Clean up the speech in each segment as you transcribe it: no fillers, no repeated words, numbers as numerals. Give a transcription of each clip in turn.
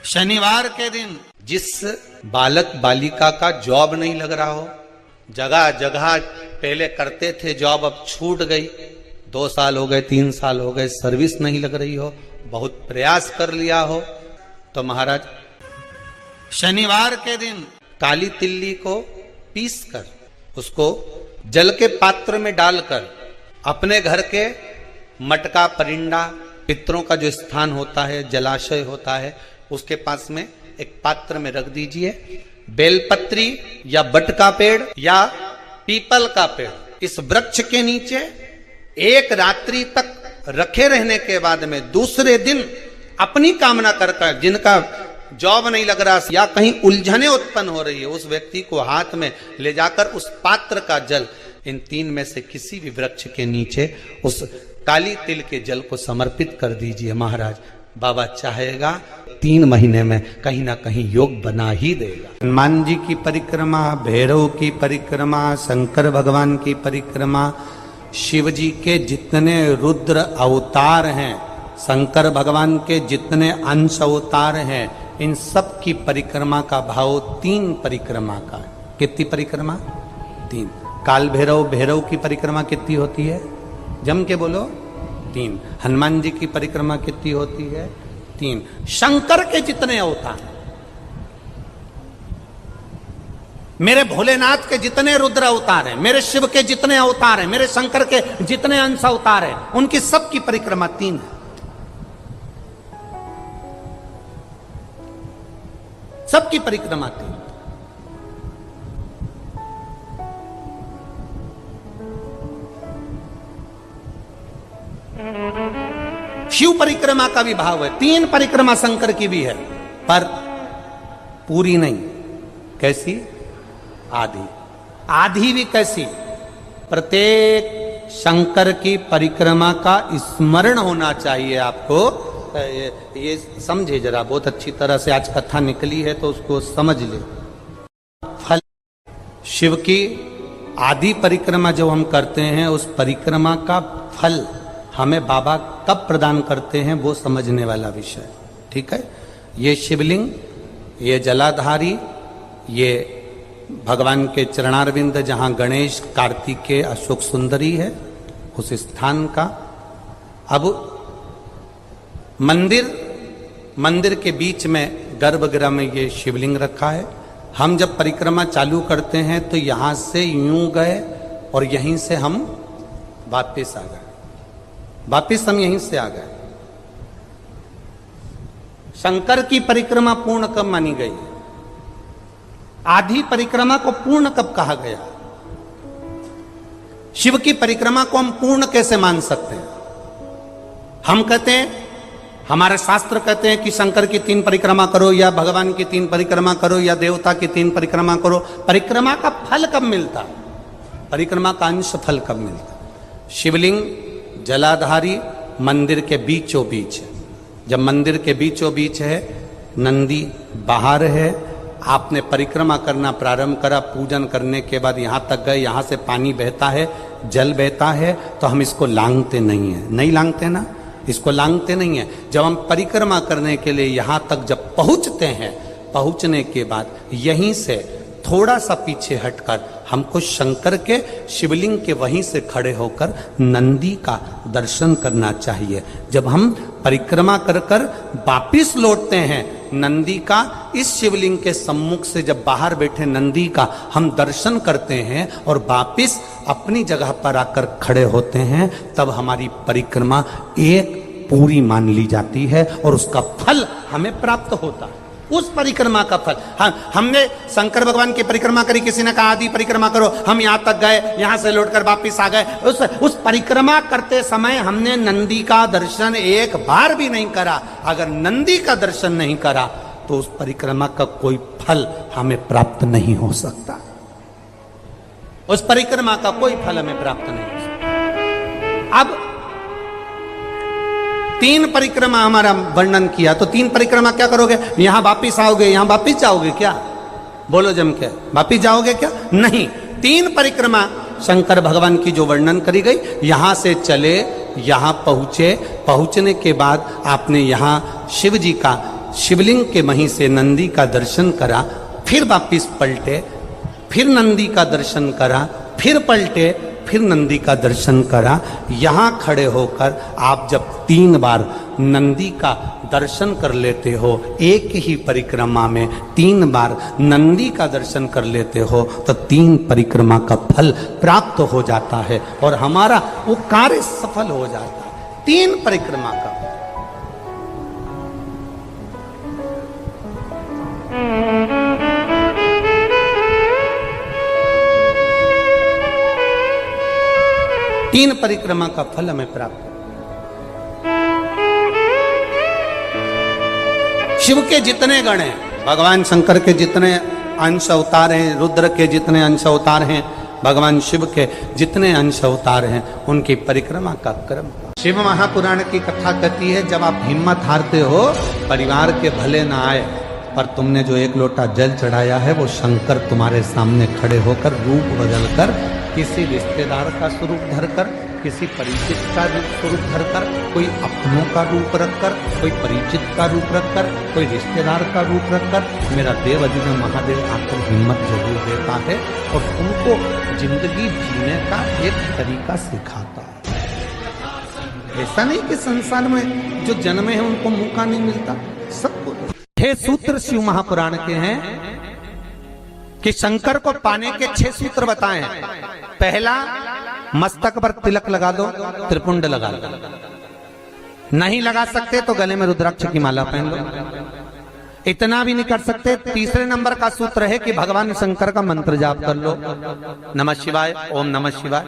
शनिवार के दिन जिस बालक बालिका का जॉब नहीं लग रहा हो, जगह जगह पहले करते थे जॉब, अब छूट गई, 2 साल हो गए, 3 साल हो गए, सर्विस नहीं लग रही हो, बहुत प्रयास कर लिया हो, तो महाराज शनिवार के दिन काली तिल्ली को पीस कर उसको जल के पात्र में डालकर अपने घर के मटका परिंडा पितरों का जो स्थान होता है, जलाशय होता है, उसके पास में एक पात्र में रख दीजिए। बेलपत्री या बट का पेड़ या पीपल का पेड़ इस वृक्ष के नीचे एक रात्रि तक रखे रहने के बाद में दूसरे दिन अपनी कामना कर जिनका जॉब नहीं लग रहा या कहीं उलझने उत्पन्न हो रही है, उस व्यक्ति को हाथ में ले जाकर उस पात्र का जल इन 3 में से किसी भी वृक्ष के नीचे उस काली तिल के जल को समर्पित कर दीजिए। महाराज बाबा चाहेगा 3 महीने में कहीं ना कहीं योग बना ही देगा। हनुमान जी की परिक्रमा, भैरव की परिक्रमा, शंकर भगवान की परिक्रमा, शिव जी के जितने रुद्र अवतार हैं, शंकर भगवान के जितने अंश अवतार हैं, इन सब की परिक्रमा का भाव 3 परिक्रमा का। कितनी परिक्रमा? 3। काल भैरव की परिक्रमा कितनी होती है? जम के बोलो 3। हनुमान जी की परिक्रमा कितनी होती है? 3। शंकर के जितने अवतार, मेरे भोलेनाथ के जितने रुद्र अवतार हैं, मेरे शिव के जितने अवतार हैं, मेरे शंकर के जितने अंश अवतार हैं, उनकी सबकी परिक्रमा 3 है। सबकी परिक्रमा 3। शिव परिक्रमा का भी भाव है, 3 परिक्रमा शंकर की भी है, पर पूरी नहीं। कैसी? आधी। आधी भी कैसी? प्रत्येक शंकर की परिक्रमा का स्मरण होना चाहिए आपको। ये समझे जरा, बहुत अच्छी तरह से आज कथा निकली है तो उसको समझ ले। फल शिव की आधी परिक्रमा जब हम करते हैं, उस परिक्रमा का फल हमें बाबा कब प्रदान करते हैं वो समझने वाला विषय, ठीक है। ये शिवलिंग, ये जलाधारी, ये भगवान के चरणारविंद जहां गणेश, कार्तिकेय, अशोक सुंदरी है, उस स्थान का। अब मंदिर के बीच में गर्भगृह में ये शिवलिंग रखा है। हम जब परिक्रमा चालू करते हैं तो यहां से यूं गए और यहीं से हम वापस आ गए, वापिस हम यहीं से आ गए। शंकर की परिक्रमा पूर्ण कब मानी गई? आधी परिक्रमा को पूर्ण कब कहा गया? शिव की परिक्रमा को हम पूर्ण कैसे मान सकते हैं? हम कहते हैं, हमारे शास्त्र कहते हैं कि शंकर की 3 परिक्रमा करो, या भगवान की 3 परिक्रमा करो, या देवता की 3 परिक्रमा करो। परिक्रमा का फल कब मिलता? परिक्रमा का अंश फल कब मिलता? शिवलिंग जलाधारी मंदिर के बीचों बीच है। जब मंदिर के बीचों बीच है, नंदी बाहर है, आपने परिक्रमा करना प्रारंभ करा, पूजन करने के बाद यहां तक गए, यहां से पानी बहता है, जल बहता है, तो हम इसको लांघते नहीं है। नहीं लांघते ना, इसको लांघते नहीं है। जब हम परिक्रमा करने के लिए यहां तक जब पहुंचते हैं, पहुंचने के बाद यहीं से थोड़ा सा पीछे हटकर हमको शंकर के शिवलिंग के वहीं से खड़े होकर नंदी का दर्शन करना चाहिए। जब हम परिक्रमा कर कर वापिस लौटते हैं, नंदी का इस शिवलिंग के सम्मुख से जब बाहर बैठे नंदी का हम दर्शन करते हैं और वापिस अपनी जगह पर आकर खड़े होते हैं, तब हमारी परिक्रमा एक पूरी मान ली जाती है और उसका फल हमें प्राप्त होता है। उस परिक्रमा का फल, हमने शंकर भगवान की परिक्रमा करी, किसी ने कहा आदि परिक्रमा करो, हम यहां तक गए, यहां से लौटकर वापिस आ गए। उस परिक्रमा करते समय हमने नंदी का दर्शन एक बार भी नहीं करा। अगर नंदी का दर्शन नहीं करा तो उस परिक्रमा का कोई फल हमें प्राप्त नहीं हो सकता। उस परिक्रमा का कोई फल हमें प्राप्त नहीं हो सकता। अब 3 परिक्रमा हमारा वर्णन किया, तो 3 परिक्रमा क्या करोगे? यहां वापिस आओगे, यहां वापिस जाओगे क्या? बोलो जम के, वापिस जाओगे क्या? नहीं। 3 परिक्रमा शंकर भगवान की जो वर्णन करी गई, यहां से चले, यहां पहुंचे, पहुंचने के बाद आपने यहां शिव जी का शिवलिंग के वहीं से नंदी का दर्शन करा, फिर वापिस पलटे, फिर नंदी का दर्शन करा, फिर पलटे, फिर नंदी का दर्शन करा। यहां खड़े होकर आप जब 3 बार नंदी का दर्शन कर लेते हो, एक ही परिक्रमा में 3 बार नंदी का दर्शन कर लेते हो, तो 3 परिक्रमा का फल प्राप्त हो जाता है और हमारा वो कार्य सफल हो जाता है। 3 परिक्रमा का। तीन परिक्रमा का फल हमें प्राप्त है। शिव के जितने गण हैं, भगवान शंकर के जितने अंश अवतार हैं, रुद्र के जितने अंश अवतार हैं, भगवान शिव के जितने अंश अवतार हैं, उनकी परिक्रमा का क्रम। शिव महापुराण की कथा कहती है, जब आप हिम्मत हारते हो, परिवार के भले ना आए, पर तुमने जो 1 लोटा जल चढ़ाया है, वो शंकर तुम्हारे सामने खड़े होकर रूप बदलकर, किसी रिश्तेदार का स्वरूप धरकर, किसी परिचित का स्वरूप धरकर, कोई अपनों का रूप रखकर, कोई परिचित का रूप रखकर, कोई रिश्तेदार का रूप रखकर, मेरा देव अधिदेव महादेव आकर हिम्मत जरूर देता है और तुमको जिंदगी जीने का एक तरीका सिखाता है। ऐसा नहीं कि संसार में जो जन्मे हैं उनको मौका नहीं मिलता, सबको। 6 सूत्र शिव महापुराण के हैं कि शंकर को पाने के 6 सूत्र बताए हैं। पहला, मस्तक पर तिलक लगा दो, त्रिपुंड लगा दो। नहीं लगा सकते तो गले में रुद्राक्ष की माला पहन लो। इतना भी नहीं कर सकते, तीसरे नंबर का सूत्र है कि भगवान शंकर का मंत्र जाप कर लो, नमः शिवाय, ओम नमः शिवाय।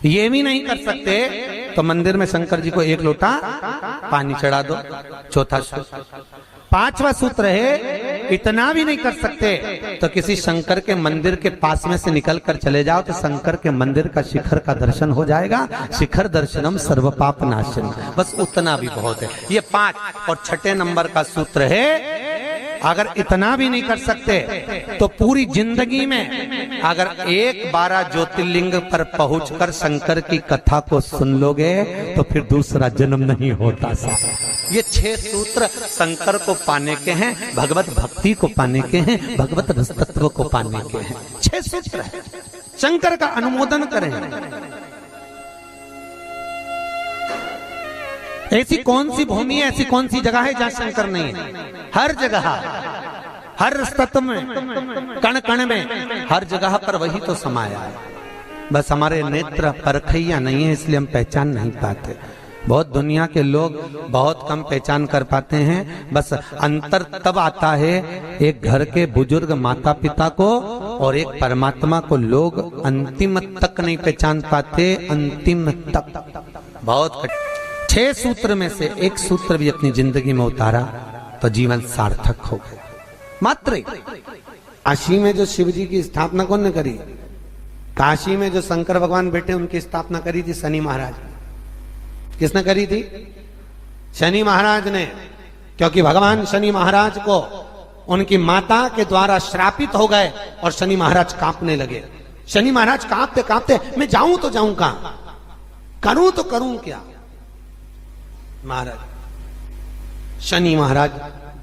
ये भी नहीं कर सकते तो मंदिर में शंकर जी को 1 लोटा पानी चढ़ा दो, चौथा सूत्र। 5वां सूत्र है, इतना भी नहीं कर सकते तो किसी शंकर के मंदिर के पास में से निकल कर चले जाओ, तो शंकर के मंदिर का शिखर का दर्शन हो जाएगा। शिखर दर्शनम सर्व पाप नाशन, बस उतना भी बहुत है। ये 5। और 6ठे नंबर का सूत्र है, अगर इतना भी नहीं कर सकते तो पूरी जिंदगी में अगर 12 ज्योतिर्लिंग पर पहुंचकर शंकर की कथा को सुन लोगे तो फिर दूसरा जन्म नहीं होता। ये 6 सूत्र शंकर को पाने के हैं, भगवत भक्ति को पाने के हैं, भगवत रसतत्व को पाने के हैं। 6 सूत्र है। शंकर का अनुमोदन करें। ऐसी कौन सी भूमि है, ऐसी कौन सी जगह है जहां शंकर नहीं है? हर जगह, हर तत्व में, कण कण में, हर जगह पर वही तो समाया है। बस हमारे नेत्र परखैया नहीं है, इसलिए हम पहचान नहीं पाते। बहुत दुनिया के लोग बहुत कम पहचान कर पाते हैं। बस अंतर तब आता है एक घर के बुजुर्ग माता पिता को और एक परमात्मा को लोग अंतिम तक नहीं पहचान पाते। अंतिम तक बहुत 6 सूत्र में से एक सूत्र भी अपनी जिंदगी में उतारा तो जीवन सार्थक हो गया। मात्र काशी में जो शिव जी की स्थापना कौन ने करी? काशी में जो शंकर भगवान बैठे उनकी स्थापना करी थी शनि महाराज। किसने करी थी? शनि महाराज ने। क्योंकि भगवान शनि महाराज को उनकी माता के द्वारा श्रापित हो गए और शनि महाराज कांपने लगे। शनि महाराज कांपते कांपते, मैं जाऊं तो जाऊं कहां, करूं तो करूं क्या? महाराज शनि महाराज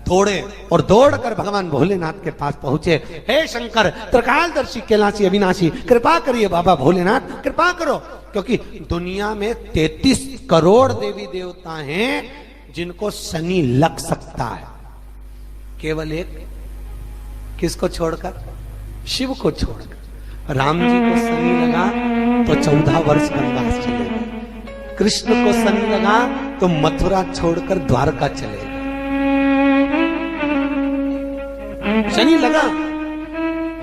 दौड़े और दौड़कर भगवान भोलेनाथ के पास पहुंचे। हे शंकर, त्रिकालदर्शी, कैलाशी, अविनाशी, कृपा करिए बाबा भोलेनाथ, कृपा करो। क्योंकि दुनिया में 33 करोड़ देवी देवता हैं जिनको शनि लग सकता है, केवल एक किसको छोड़कर? शिव को छोड़कर। राम जी को शनि लगा तो 14 वर्ष वनवास चले गए। कृष्ण को शनि लगा तो मथुरा छोड़कर द्वारका चले गए। शनि लगा।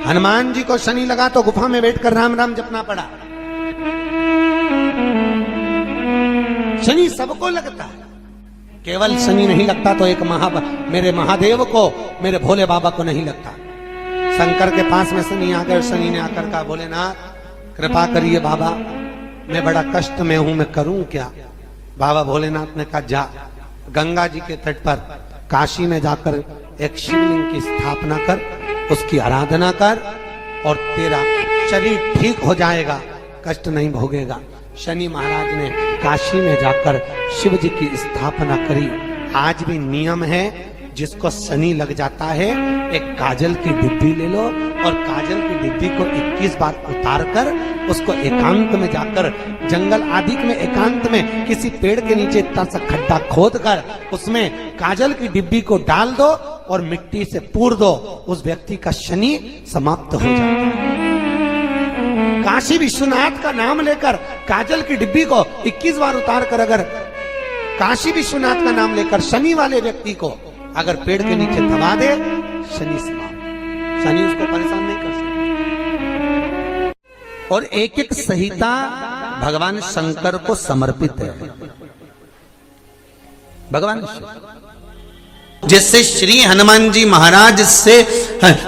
हनुमान जी को शनि लगा तो गुफा में बैठकर राम राम जपना पड़ा। शनि सबको लगता है, केवल शनि नहीं लगता तो एक मेरे महादेव को, मेरे भोले बाबा को नहीं लगता। शंकर के पास में शनि आ गए। शनि ने आकर कहा, भोलेनाथ कृपा करिए बाबा, मैं बड़ा कष्ट में हूं, मैं करूं क्या? बाबा भोलेनाथ ने कहा, जा गंगा जी के तट पर काशी में जाकर एक शिवलिंग की स्थापना कर, उसकी आराधना कर और तेरा शरीर ठीक हो जाएगा, कष्ट नहीं भोगेगा। शनि महाराज ने काशी में जाकर शिव जी की स्थापना करी आज भी नियम है, जिसको शनि लग जाता है एक काजल की डिब्बी ले लो और काजल की डिब्बी को 21 बार उतार कर उसको एकांत में जाकर, जंगल आदि में एकांत में किसी पेड़ के नीचे इतना सा खड्डा खोद कर उसमें काजल की डिब्बी को डाल दो और मिट्टी से पूर दो, उस व्यक्ति का शनि समाप्त हो जाता है। काशी विश्वनाथ का नाम लेकर काजल की डिब्बी को 21 बार उतार कर अगर काशी विश्वनाथ का नाम लेकर शनि वाले व्यक्ति को अगर पेड़ के नीचे दबा दे, शनि समाप्त, शनि उसको परेशान नहीं कर सकता। और एक एक संहिता भगवान शंकर को समर्पित है। भगवान जैसे श्री हनुमान जी महाराज से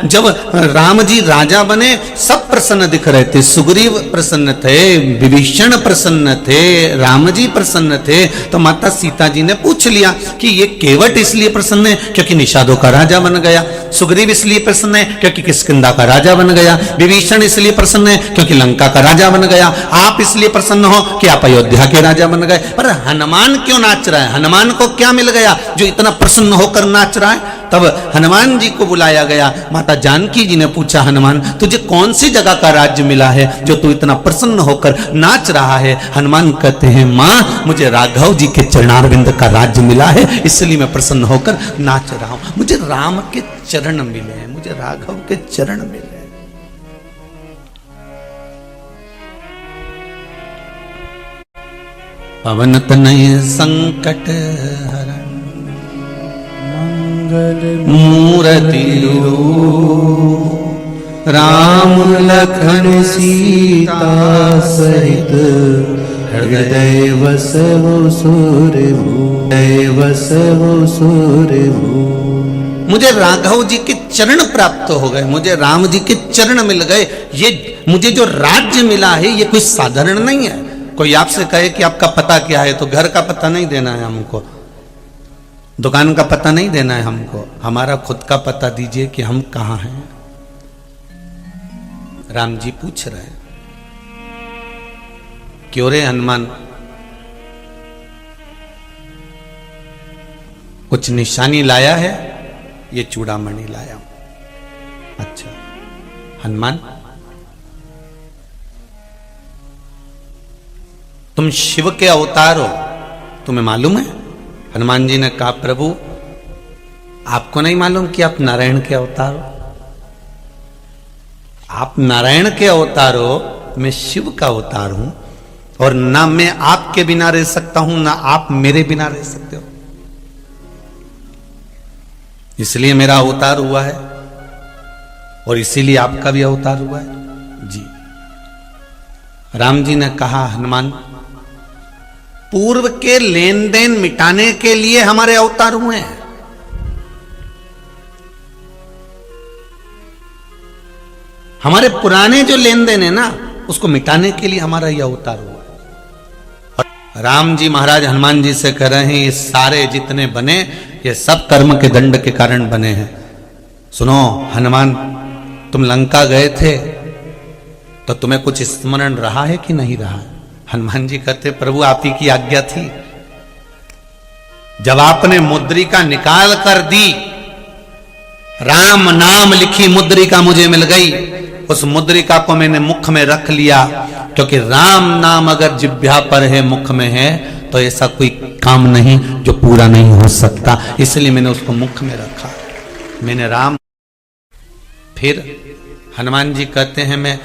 जब राम जी राजा बने सब प्रसन्न दिख रहे थे, सुग्रीव प्रसन्न थे, विभीषण प्रसन्न थे, राम जी प्रसन्न थे। तो माता सीता जी ने पूछ लिया कि ये केवट इसलिए प्रसन्न है क्योंकि निषादों का राजा बन गया, सुग्रीव इसलिए प्रसन्न है क्योंकि किष्किंधा का राजा बन गया, विभीषण इसलिए प्रसन्न है क्योंकि लंका का राजा बन गया, आप इसलिए प्रसन्न हो कि आप अयोध्या के राजा बन गए। पर हनुमान क्यों नाच रहा है? हनुमान को क्या मिल गया जो इतना प्रसन्न होकर नाच रहा है? तब हनुमान जी को बुलाया गया। माता जानकी जी ने पूछा, हनुमान तुझे कौन सी जगह का राज्य मिला है जो तू इतना प्रसन्न होकर नाच रहा है? हनुमान कहते हैं, माँ मुझे राघव जी के चरणारविंद का राज्य मिला है, इसलिए मैं प्रसन्न होकर नाच रहा हूं। मुझे राम के चरण मिले हैं, मुझे राघव के चरण मिले हैं। पवन तनय संकट हरण मूर्ति राम लखन सीता सहित हृदय वसवो सूरभू। मुझे राघव जी के चरण प्राप्त हो गए, मुझे राम जी के चरण मिल गए। ये मुझे जो राज्य मिला है ये कोई साधारण नहीं है। कोई आपसे कहे कि आपका पता क्या है, तो घर का पता नहीं देना है हमको, दुकान का पता नहीं देना है हमको, हमारा खुद का पता दीजिए कि हम कहां हैं। राम जी पूछ रहे हैं, क्यों रे हनुमान, कुछ निशानी लाया है? ये चूड़ामणि लाया हूं। अच्छा हनुमान, तुम शिव के अवतार हो, तुम्हें मालूम है? हनुमान जी ने कहा, प्रभु आपको नहीं मालूम कि आप नारायण के अवतार हो? आप नारायण के अवतार हो, मैं शिव का अवतार हूं, और ना मैं आपके बिना रह सकता हूं ना आप मेरे बिना रह सकते हो, इसलिए मेरा अवतार हुआ है और इसीलिए आपका भी अवतार हुआ है। जी राम जी ने कहा, हनुमान पूर्व के लेन देन मिटाने के लिए हमारे अवतार हुए हैं। हमारे पुराने जो लेन देन है ना, उसको मिटाने के लिए हमारा यह अवतार हुआ है। और राम जी महाराज हनुमान जी से कह रहे हैं, ये सारे जितने बने ये सब कर्म के दंड के कारण बने हैं। सुनो हनुमान, तुम लंका गए थे तो तुम्हें कुछ स्मरण रहा है कि नहीं रहा? हनुमान जी कहते, प्रभु आप ही की आज्ञा थी। जब आपने मुद्रिका निकाल कर दी, राम नाम लिखी मुद्रिका मुझे मिल गई, उस मुद्रिका को मैंने मुख में रख लिया, क्योंकि राम नाम अगर जिह्वा पर है, मुख में है, तो ऐसा कोई काम नहीं जो पूरा नहीं हो सकता, इसलिए मैंने उसको मुख में रखा, मैंने राम। फिर हनुमान जी कहते हैं, मैं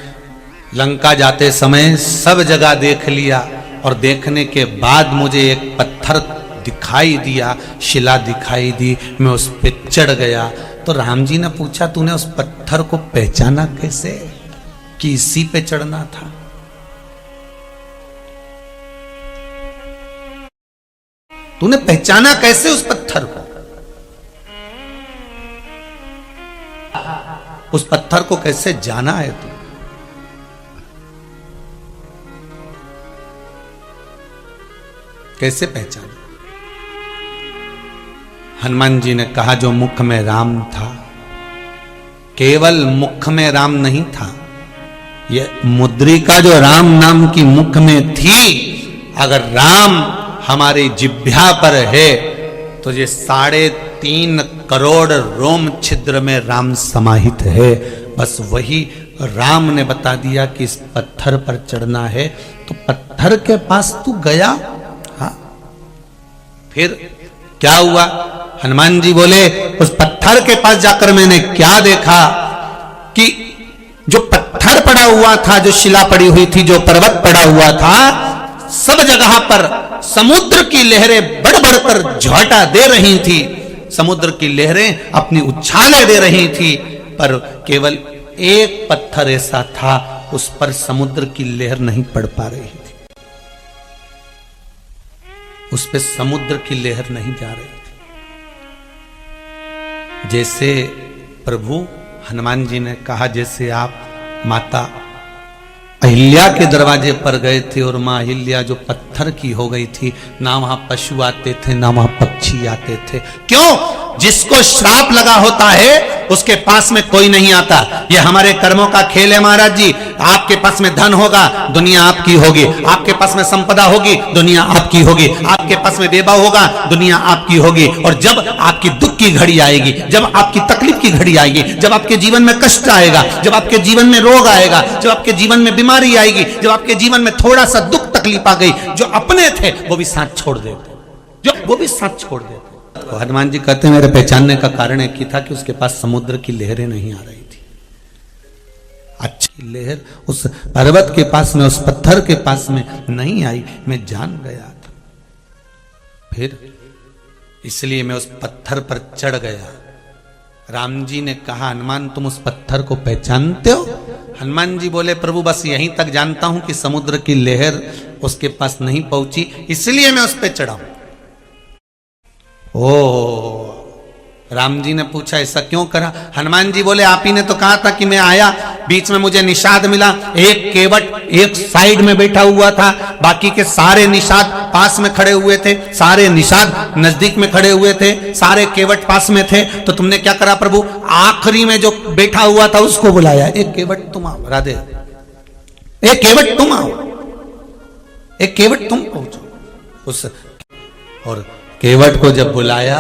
लंका जाते समय सब जगह देख लिया, और देखने के बाद मुझे एक पत्थर दिखाई दिया, शिला दिखाई दी, मैं उस पे चढ़ गया। तो राम जी ने पूछा, तूने उस पत्थर को पहचाना कैसे कि इसी पे चढ़ना था? तूने पहचाना कैसे उस पत्थर को? उस पत्थर को कैसे जाना है तू? कैसे पहचाना? हनुमान जी ने कहा, जो मुख में राम था, केवल मुख में राम नहीं था, यह मुद्रिका जो राम नाम की मुख में थी, अगर राम हमारे जिह्वा पर है तो तो ये 3.5 करोड़ रोम छिद्र में राम समाहित है। बस वही राम ने बता दिया कि इस पत्थर पर चढ़ना है, तो पत्थर के पास तू गया। हाँ, फिर क्या हुआ? हनुमान जी बोले उस पत्थर के पास जाकर मैंने क्या देखा कि जो पत्थर पड़ा हुआ था, जो शिला पड़ी हुई थी, जो पर्वत पड़ा हुआ था, सब जगह पर समुद्र की लहरें बढ़ बढ़कर झोंटा दे रही थी। समुद्र की लहरें अपनी उछालें दे रही थी, पर केवल एक पत्थर ऐसा था उस पर समुद्र की लहर नहीं पड़ पा रही थी, उस पे समुद्र की लहर नहीं जा रही थी। जैसे प्रभु हनुमान जी ने कहा, जैसे आप माता अहिल्या के दरवाजे पर गए थे और मां अहिल्या जो पत्थर की हो गई थी, ना वहां पशु आते थे ना वहां पक्षी आते थे। क्यों? जिसको श्राप लगा होता है उसके पास में कोई नहीं आता। ये हमारे कर्मों का खेल है महाराज जी। आपके पास में धन होगा, दुनिया आपकी होगी। आपके पास में संपदा होगी, दुनिया आपकी होगी। आपके पास में वैभव होगा, दुनिया आपकी होगी। और जब आपकी दुख की घड़ी आएगी, जब आपकी तकलीफ की घड़ी आएगी, जब आपके जीवन में कष्ट आएगा, जब आपके जीवन में रोग आएगा, जब आपके जीवन में बीमारी आएगी, जब आपके जीवन में थोड़ा सा दुख तकलीफ आ गई, जो अपने थे वो भी साथ छोड़ देते, तो हनुमान जी कहते हैं मेरे पहचानने का कारण एक ही था कि उसके पास समुद्र की लहरें नहीं आ रही थी। अच्छी लहर उस पर्वत के पास में, उस पत्थर के पास में नहीं आई, मैं जान गया था। फिर इसलिए मैं उस पत्थर पर चढ़ गया। राम जी ने कहा हनुमान तुम उस पत्थर को पहचानते हो? हनुमान जी बोले प्रभु बस यहीं तक जानता हूं कि समुद्र की लहर उसके पास नहीं पहुंची, इसलिए मैं उस पर चढ़ा। ओ, राम जी ने पूछा ऐसा क्यों करा? हनुमान जी बोले आप ही ने तो कहा था कि मैं आया, बीच में मुझे निषाद मिला, एक केवट एक साइड में बैठा हुआ था, बाकी के सारे निषाद पास में खड़े हुए थे, सारे निषाद नजदीक में खड़े हुए थे, सारे केवट पास में थे। तो तुमने क्या करा प्रभु? आखिरी में जो बैठा हुआ था उसको बुलाया, एक केवट तुम आओ, राधे, एक केवट तुम आओ, एक केवट तुम पहुंचो उस। और केवट को जब बुलाया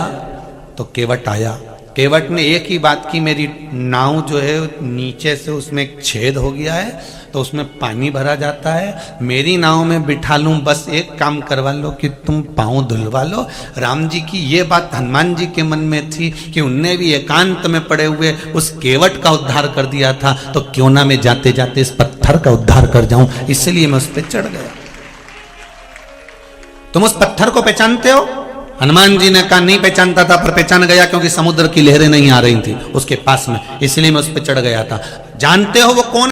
तो केवट आया। केवट ने एक ही बात की, मेरी नाव जो है नीचे से उसमें एक छेद हो गया है तो उसमें पानी भरा जाता है, मेरी नाव में बिठा लूं, बस एक काम करवा लो कि तुम पांव धुलवा लो। राम जी की ये बात हनुमान जी के मन में थी कि उनने भी एकांत में पड़े हुए उस केवट का उद्धार कर दिया था, तो क्यों ना मैं जाते जाते इस पत्थर का उद्धार कर जाऊं, इसलिए मैं उस पर चढ़ गया। तुम उस पत्थर को पहचानते हो? हनुमान जी ने कहा नहीं पहचानता था, पर पहचान गया क्योंकि समुद्र की लहरें नहीं आ रही थी उसके पास में, इसलिए मैं उस पर चढ़ गया था। जानते हो वो कौन